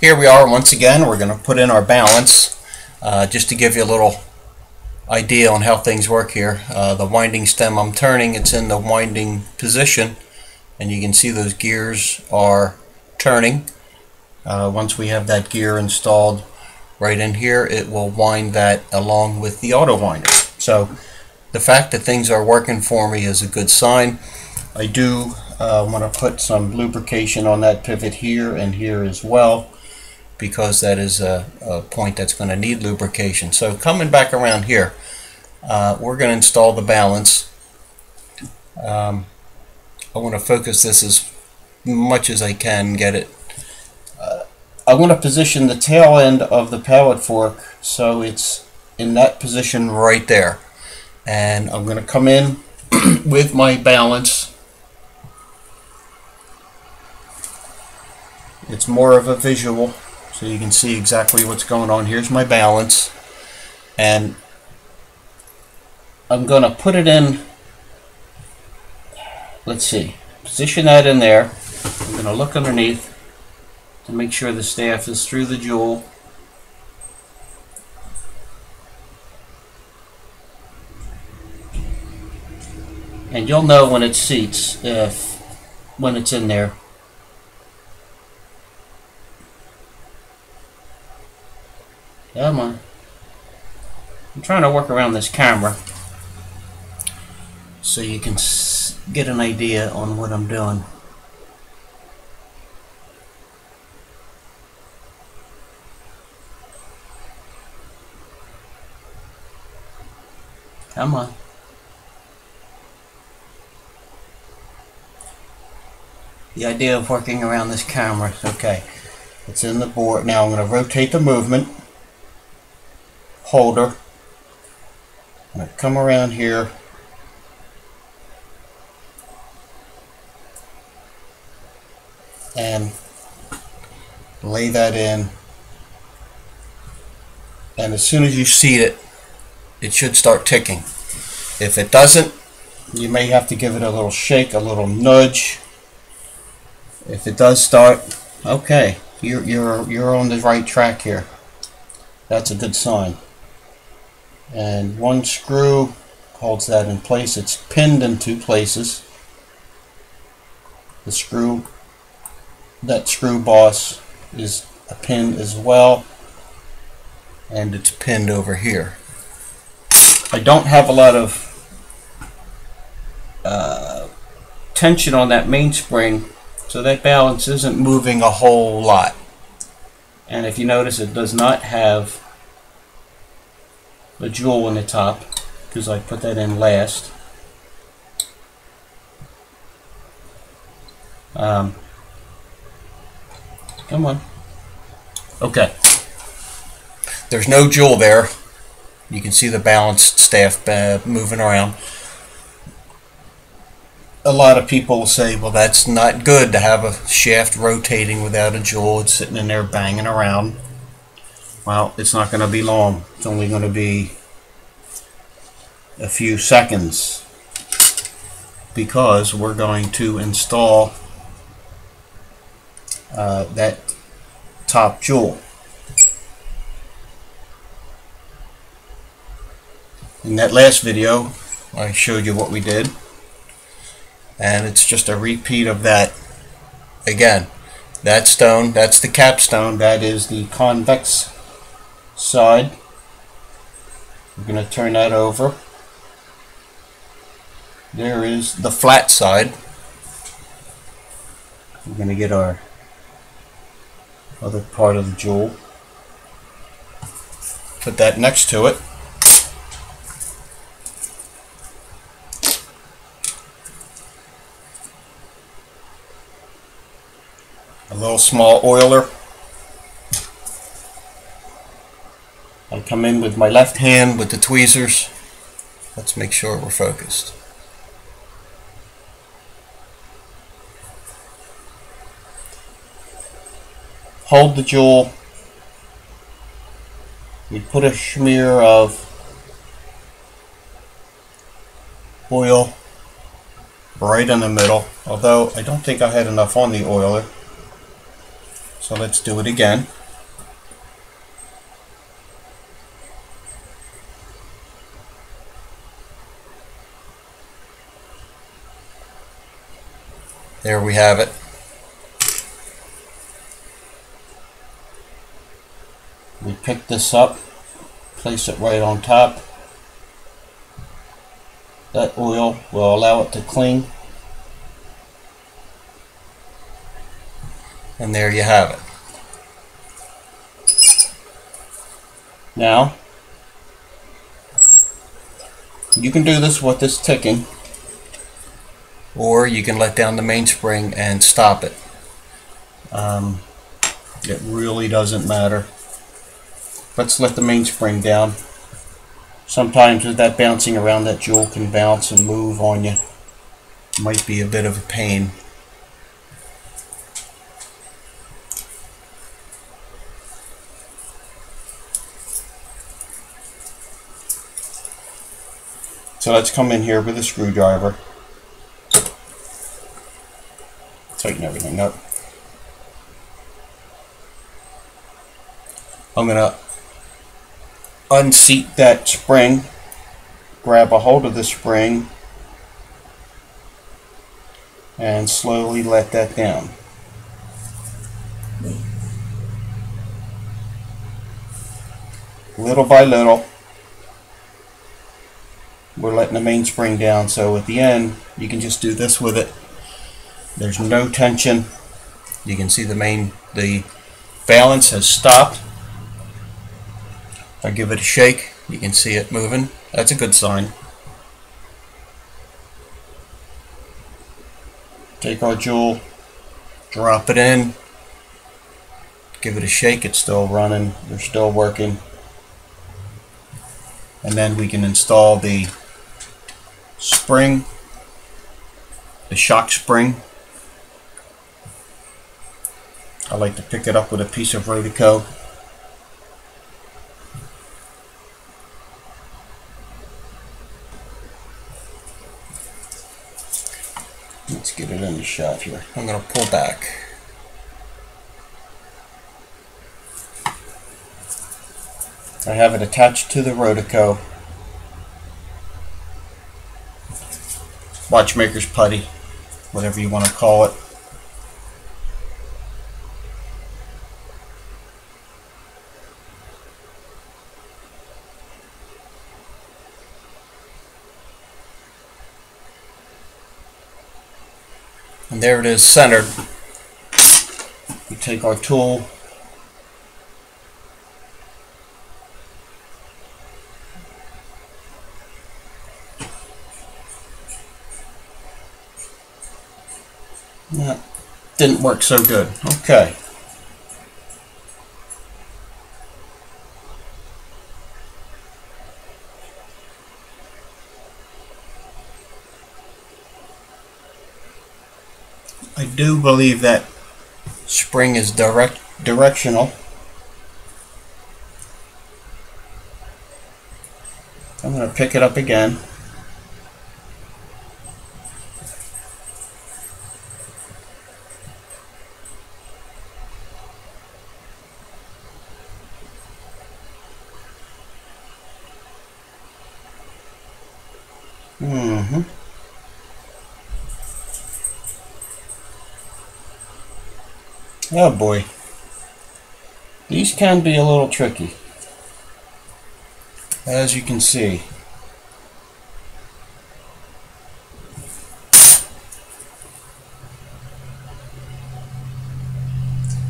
Here we are once again. We're going to put in our balance just to give you a little idea on how things work here. The winding stem I'm turning, it's in the winding position, and you can see those gears are turning. Once we have that gear installed right in here, it will wind that along with the auto winder. So the fact that things are working for me is a good sign. I do want to put some lubrication on that pivot here and here as well, because that is a point that's going to need lubrication. So coming back around here, we're going to install the balance. I want to focus this as much as I can, get it. I want to position the tail end of the pallet fork so it's in that position right there. And I'm going to come in with my balance. It's more of a visual, so you can see exactly what's going on. Here's my balance, and I'm going to put it in, let's see, position that in there. I'm going to look underneath to make sure the staff is through the jewel. And you'll know when it seats, when it's in there. Come on. I'm trying to work around this camera so you can get an idea on what I'm doing. Come on. The idea of working around this camera. Okay. It's in the board. Now I'm going to rotate the movement. Holder. I'm going to come around here and lay that in, and as soon as you seat it, it should start ticking. If it doesn't, you may have to give it a little shake, a little nudge. If it does start, okay, you're on the right track here. That's a good sign. And one screw holds that in place. It's pinned in two places. The screw, that screw boss is a pin as well, and it's pinned over here. I don't have a lot of tension on that mainspring, so that balance isn't moving a whole lot. And if you notice, it does not have the jewel in the top, because I put that in last. Come on. Okay. There's no jewel there. You can see the balanced staff moving around. A lot of people will say, well, that's not good to have a shaft rotating without a jewel. It's sitting in there banging around. Well, it's not going to be long. It's only going to be a few seconds, because we're going to install that top jewel. In that last video, I showed you what we did, and it's just a repeat of that again. That stone, that's the capstone, that is the convex side. We're going to turn that over. There is the flat side. We're going to get our other part of the jewel. Put that next to it. A little small oiler. I come in with my left hand with the tweezers. Let's make sure we're focused. Hold the jewel. We put a smear of oil right in the middle, although I don't think I had enough on the oiler. So let's do it again. There we have it. We pick this up, place it right on top. That oil will allow it to cling. And there you have it. Now, you can do this with this ticking, or you can let down the mainspring and stop it. It really doesn't matter. Let's let the mainspring down. Sometimes with that bouncing around, that jewel can bounce and move on you. Might be a bit of a pain. So let's come in here with a screwdriver. Tighten everything up. I'm going to unseat that spring, grab a hold of the spring, and slowly let that down. Little by little, we're letting the mainspring down, so at the end you can just do this with it. There's no tension. You can see the balance has stopped. If I give it a shake, you can see it moving. That's a good sign. Take our jewel, drop it in, give it a shake. It's still running, we're still working. And then we can install the spring, the shock spring. I like to pick it up with a piece of Seiko. Let's get it in the shot here. I'm going to pull back. I have it attached to the Seiko watchmaker's putty, whatever you want to call it. And there it is, centered. We take our tool, that didn't work so good. Okay. I do believe that spring is directional. I'm going to pick it up again. Oh boy, these can be a little tricky, as you can see.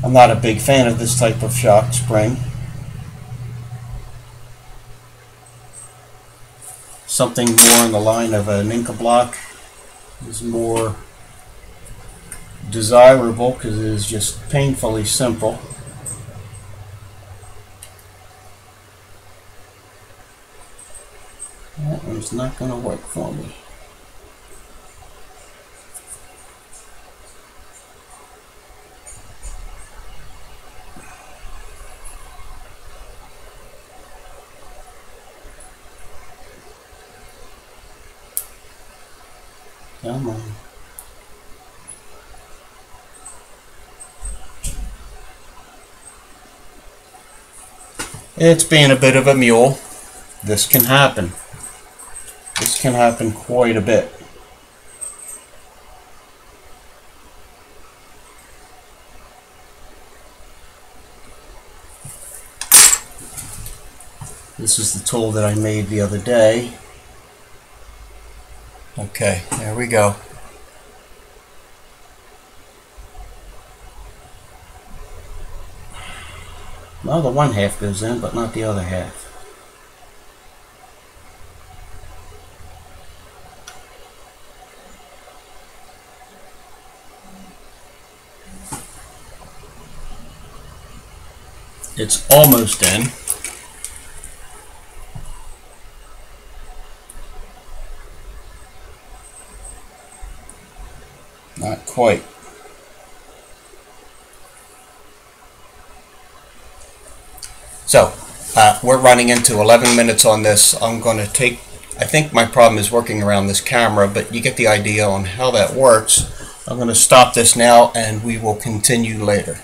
I'm not a big fan of this type of shock spring. Something more in the line of an Inca block is more desirable because it is just painfully simple. That one's not going to work for me. Come on. It's being a bit of a mule. This can happen. This can happen quite a bit. This is the tool that I made the other day. Okay, there we go. Well, the one half goes in, but not the other half. It's almost in. Not quite. So, we're running into 11 minutes on this. I'm going to take, I think my problem is working around this camera, but you get the idea on how that works. I'm going to stop this now and we will continue later.